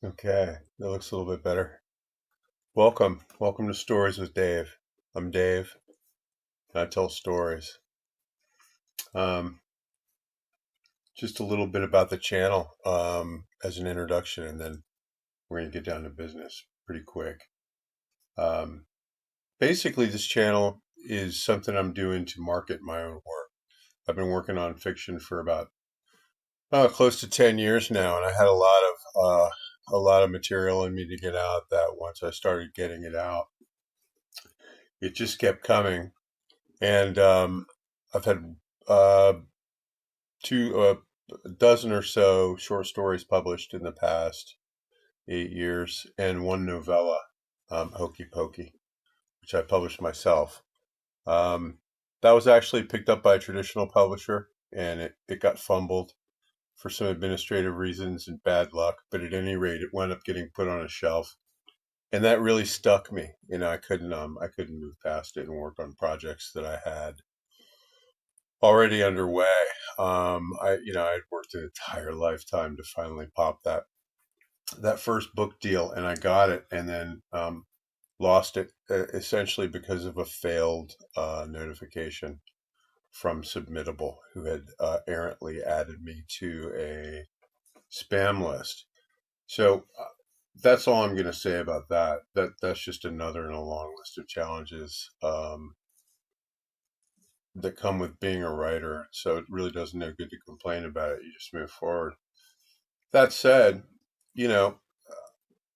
Okay, that looks a little bit better. Welcome to Stories with Dave. I'm Dave, and I tell stories. Um, just a little bit about the channel as an introduction, and then we're going to get down to business pretty quick. Um, Basically, this channel is something I'm doing to market my own work. I've been working on fiction for about close to 10 years now, and I had a lot of material in me to get out. That once I started getting it out, it just kept coming. And I've had uh, a dozen or so short stories published in the past 8 years, and one novella, Hokey Pokey, which I published myself. Um, that was actually picked up by a traditional publisher, and it got fumbled for some administrative reasons and bad luck. But at any rate, it wound up getting put on a shelf, and that really stuck me. I couldn't move past it and work on projects that I had already underway. I'd worked an entire lifetime to finally pop that first book deal, and I got it, and then lost it essentially because of a failed notification from Submittable, who had errantly added me to a spam list. So that's all I'm going to say about that. That's just another in a long list of challenges. That come with being a writer. So it really does no good to complain about it. You just move forward. That said, you know,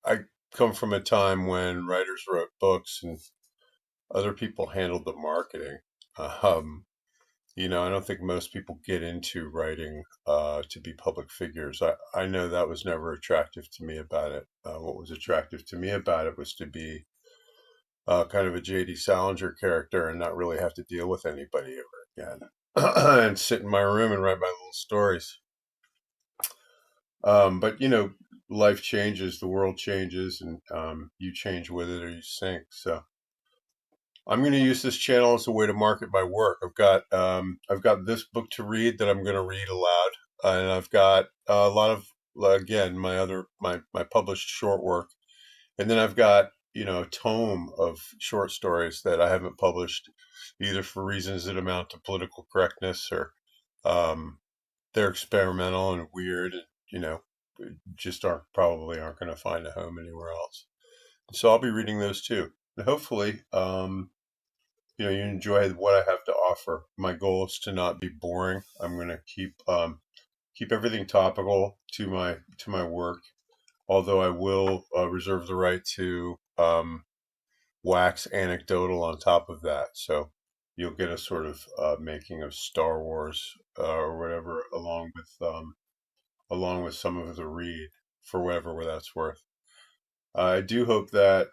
I come from a time when writers wrote books and other people handled the marketing. Um, I don't think most people get into writing to be public figures. I know that was never attractive to me about it. What was attractive to me about it was to be kind of a J.D. Salinger character and not really have to deal with anybody ever again. And sit in my room and write my little stories. But life changes, the world changes, and you change with it or you sink. So I'm going to use this channel as a way to market my work. I've got this book to read that I'm going to read aloud, and I've got a lot of again my published short work, and then I've got a tome of short stories that I haven't published either for reasons that amount to political correctness or um, they're experimental and weird and just aren't going to find a home anywhere else. So I'll be reading those too, and hopefully you enjoy what I have to offer. My goal is to not be boring. I'm going to keep everything topical to my work, although I will reserve the right to wax anecdotal on top of that. So you'll get a sort of making of Star Wars or whatever, along with some of the read for whatever that's worth. I do hope that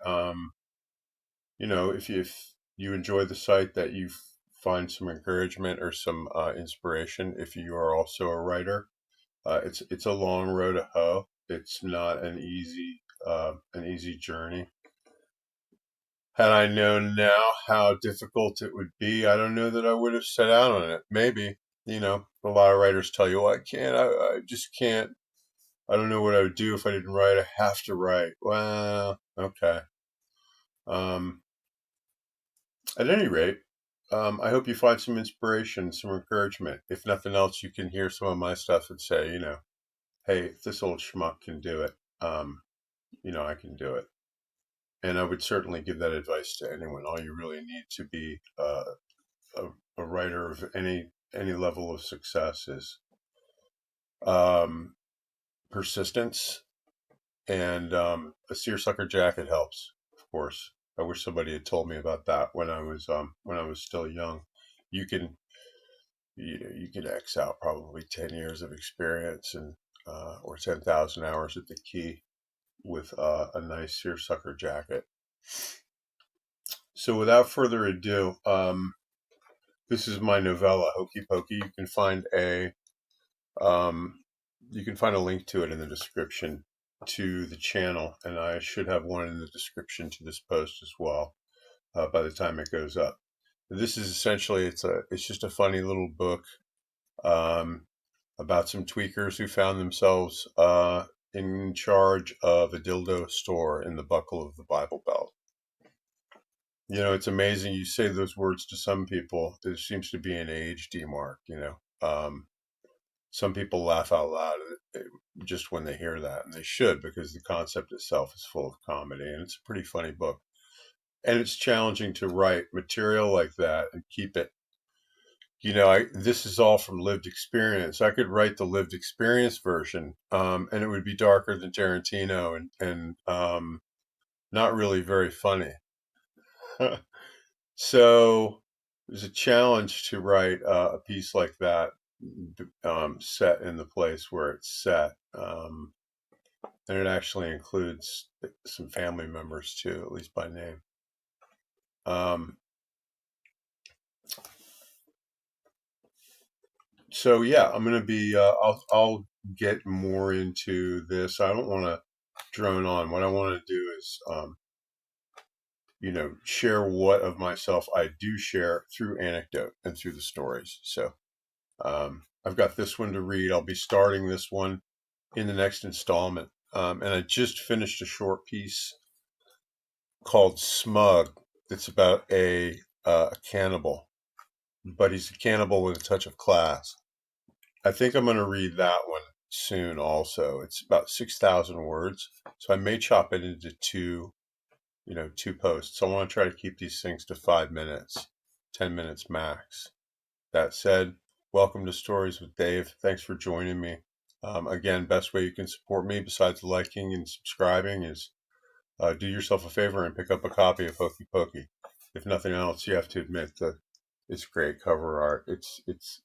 if you enjoy the site, that you find some encouragement or some inspiration. If you are also a writer, it's a long road to hoe. It's not an easy journey. Had I known now how difficult it would be, I don't know that I would have set out on it. Maybe, a lot of writers tell you, well, I just can't. I don't know what I would do if I didn't write. I have to write. Well, okay. Um, at any rate, I hope you find some inspiration, some encouragement. If nothing else, you can hear some of my stuff and say, hey, if this old schmuck can do it, I can do it. And I would certainly give that advice to anyone. All you really need to be a, a writer of any level of success is um, persistence, and a seersucker jacket helps, of course. I wish somebody had told me about that when I was still young. You can you can X out probably 10 years of experience and or 10,000 hours at the key with a nice seersucker jacket. So without further ado, this is my novella, Hokey Pokey. Um, you can find a link to it in the description to the channel, and I should have one in the description to this post as well by the time it goes up. This is essentially it's just a funny little book um, about some tweakers who found themselves in charge of a dildo store in the buckle of the Bible Belt. You know, it's amazing. You say those words to some people, there seems to be an age demark, you know. Some people laugh out loud just when they hear that, and they should, because the concept itself is full of comedy, and it's a pretty funny book. And it's challenging to write material like that and keep it. You know, this is all from lived experience. I could write the lived experience version, and it would be darker than Tarantino and not really very funny. So there's a challenge to write a piece like that, set in the place where it's set. And it actually includes some family members too, at least by name. Um, so yeah, I'm gonna be. I'll get more into this. I don't want to drone on. What I want to do is, you know, share what of myself I do share through anecdote and through the stories. So I've got this one to read. I'll be starting this one in the next installment. And I just finished a short piece called Smug. It's about a cannibal, but he's a cannibal with a touch of class. I think I'm going to read that one soon also. It's about 6,000 words. So I may chop it into two posts. I want to try to keep these things to 5 minutes, 10 minutes max. That said, welcome to Stories with Dave. Thanks for joining me. Again, best way you can support me besides liking and subscribing is do yourself a favor and pick up a copy of Hokey Pokey. If nothing else, you have to admit that it's great cover art. It's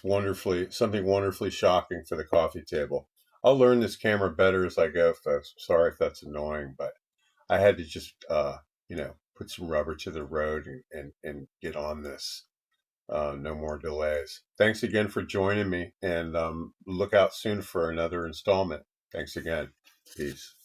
wonderfully shocking for the coffee table. I'll learn this camera better as I go, folks. Sorry if that's annoying, but I had to just put some rubber to the road and get on this. No more delays. Thanks again for joining me, and look out soon for another installment. Thanks again. Peace.